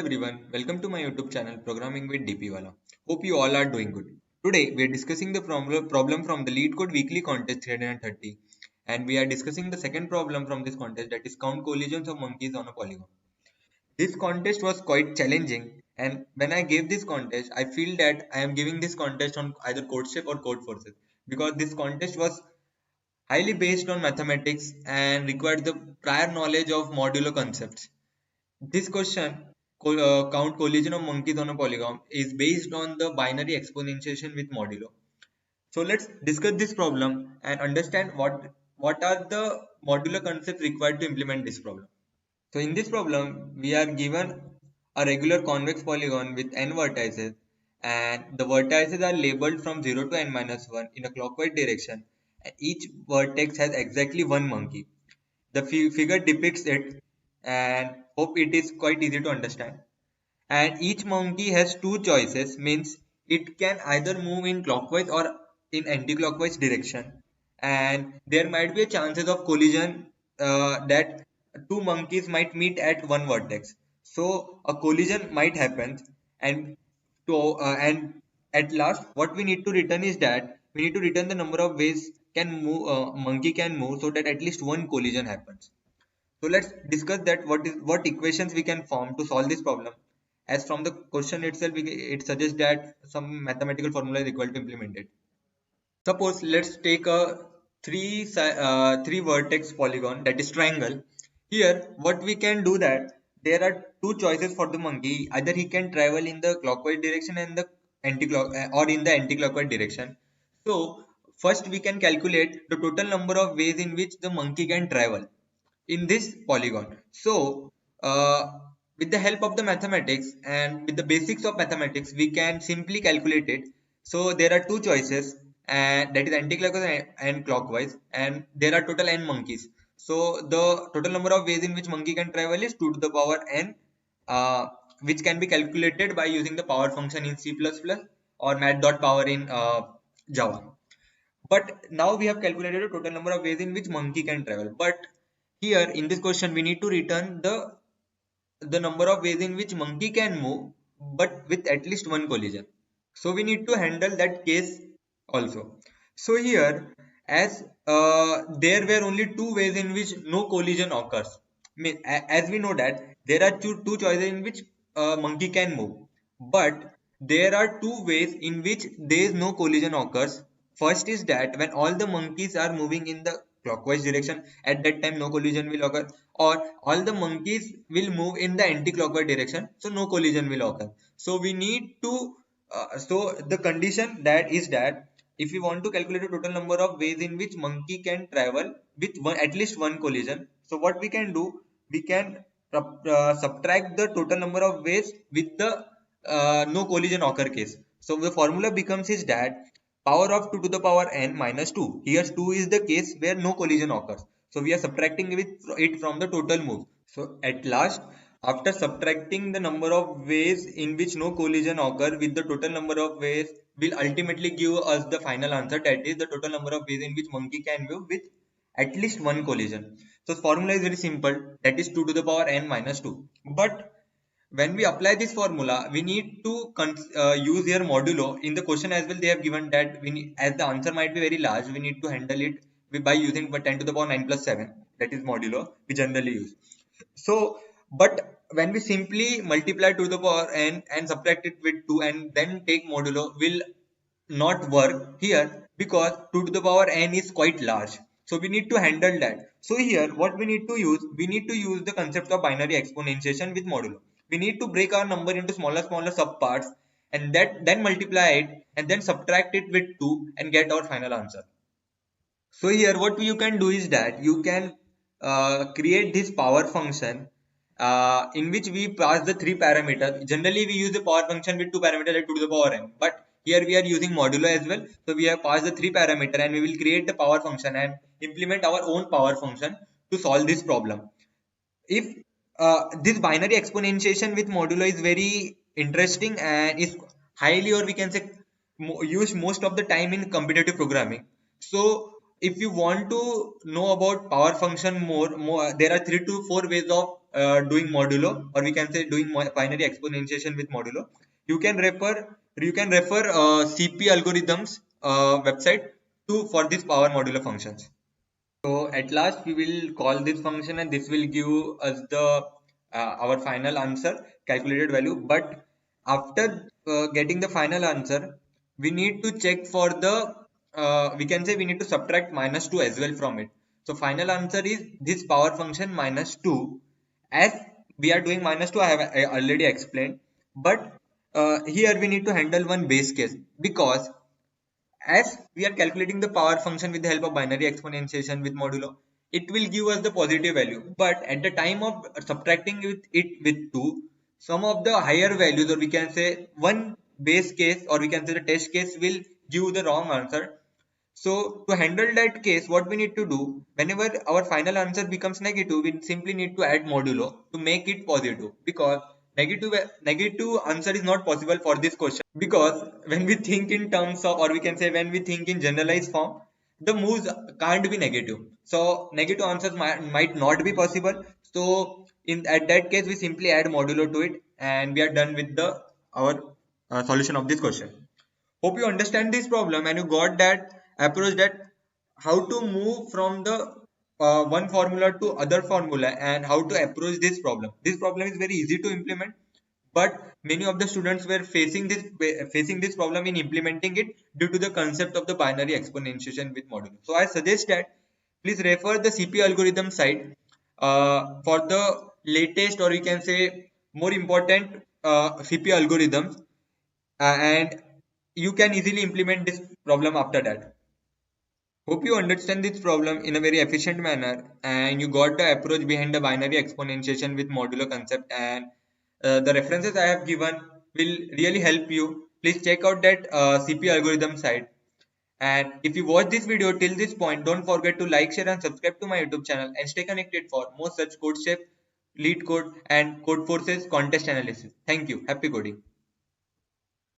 everyone, welcome to my YouTube channel Programming with DP Wala. Hope you all are doing good. Today we are discussing the problem from the Lead Code Weekly Contest 330, and we are discussing the second problem from this contest, that is count collisions of monkeys on a polygon. This contest was quite challenging, and when I gave this contest I feel that I am giving this contest on either CodeShip or Codeforces, because this contest was highly based on mathematics and required the prior knowledge of modular concepts. This question, count collision of monkeys on a polygon, is based on the binary exponentiation with modulo. So let's discuss this problem and understand what are the modular concepts required to implement this problem. So in this problem, we are given a regular convex polygon with n vertices, and the vertices are labeled from 0 to n minus 1 in a clockwise direction, and each vertex has exactly one monkey. The figure depicts it, and hope it is quite easy to understand. And each monkey has two choices, means it can either move in clockwise or in anti-clockwise direction, and there might be a chances of collision, that two monkeys might meet at one vertex. So a collision might happen, and and at last what we need to return is that we need to return the number of ways can move monkey can move, so that at least one collision happens. So let's discuss that what equations we can form to solve this problem. As from the question itself, it suggests that some mathematical formula is required to implement it. Suppose let's take a three vertex polygon, that is triangle. Here, what we can do, that there are two choices for the monkey. Either he can travel in the clockwise direction and the anti-clock or in the anti-clockwise direction. So first we can calculate the total number of ways in which the monkey can travel in this polygon. So with the help of the mathematics and with the basics of mathematics, we can simply calculate it. So there are two choices, and that is anti-clockwise and clockwise, and there are total n monkeys. So the total number of ways in which monkey can travel is 2 to the power n, which can be calculated by using the power function in C++ or math.power in Java. But now we have calculated the total number of ways in which monkey can travel. But here in this question we need to return the number of ways in which monkey can move, but with at least one collision. So we need to handle that case also. So here, as there were only two ways in which no collision occurs. As we know that there are two choices in which monkey can move, but there are two ways in which there is no collision occurs. First is that when all the monkeys are moving in the clockwise direction, at that time no collision will occur, or all the monkeys will move in the anti-clockwise direction, so no collision will occur. So we need to so the condition that is that if we want to calculate the total number of ways in which monkey can travel with at least one collision, so what we can do, we can subtract the total number of ways with the no collision occur case. So the formula becomes is that power of 2 to the power n minus 2. Here 2 is the case where no collision occurs. So we are subtracting it from the total move. So at last, after subtracting the number of ways in which no collision occur with the total number of ways, will ultimately give us the final answer, that is the total number of ways in which monkey can move with at least one collision. So the formula is very simple, that is 2 to the power n minus 2. But when we apply this formula, we need to use here modulo. In the question as well, they have given that as the answer might be very large, we need to handle it by using 10 to the power 9 plus 7, that is modulo we generally use. So but when we simply multiply 2 to the power n and subtract it with 2 and then take modulo, will not work here, because 2 to the power n is quite large. So we need to handle that. So here what we need to use the concept of binary exponentiation with modulo. We need to break our number into smaller subparts, and then multiply it and then subtract it with 2 and get our final answer. So here what you can do is that you can create this power function, in which we pass the three parameters. Generally we use the power function with two parameters like 2 to the power n, but here we are using modulo as well. So we have passed the three parameter and we will create the power function and implement our own power function to solve this problem. If this binary exponentiation with modulo is very interesting and is highly, or we can say used most of the time in competitive programming. So if you want to know about power function more, there are 3 to 4 ways of doing modulo, or we can say doing binary exponentiation with modulo. You can refer CP algorithms website to for this power modulo functions. So at last we will call this function, and this will give us the our final answer, calculated value. But after getting the final answer, we need to check for the we can say we need to subtract -2 as well from it. So final answer is this power function -2. As we are doing -2, I already explained. But here we need to handle one base case, because as we are calculating the power function with the help of binary exponentiation with modulo, it will give us the positive value. But at the time of subtracting it with 2, some of the higher values, or we can say one base case, or we can say the test case, will give the wrong answer. So to handle that case, what we need to do, whenever our final answer becomes negative, we simply need to add modulo to make it positive, because negative answer is not possible for this question, because when we think in terms of, or we can say when we think in generalized form, the moves can't be negative. So negative answers might not be possible. So in at that case, we simply add modulo to it, and we are done with the our solution of this question. Hope you understand this problem and you got that approach, that how to move from the one formula to other formula, and how to approach this problem. This problem is very easy to implement, but many of the students were facing this problem in implementing it due to the concept of the binary exponentiation with modulo. So I suggest that please refer the CP algorithm site for the latest, or you can say more important CP algorithms, and you can easily implement this problem after that. Hope you understand this problem in a very efficient manner, and you got the approach behind the binary exponentiation with modulo concept, and the references I have given will really help you. Please check out that CP algorithm site. And if you watch this video till this point, don't forget to like, share and subscribe to my YouTube channel, and stay connected for more such code shape, lead code and code forces contest analysis. Thank you. Happy coding.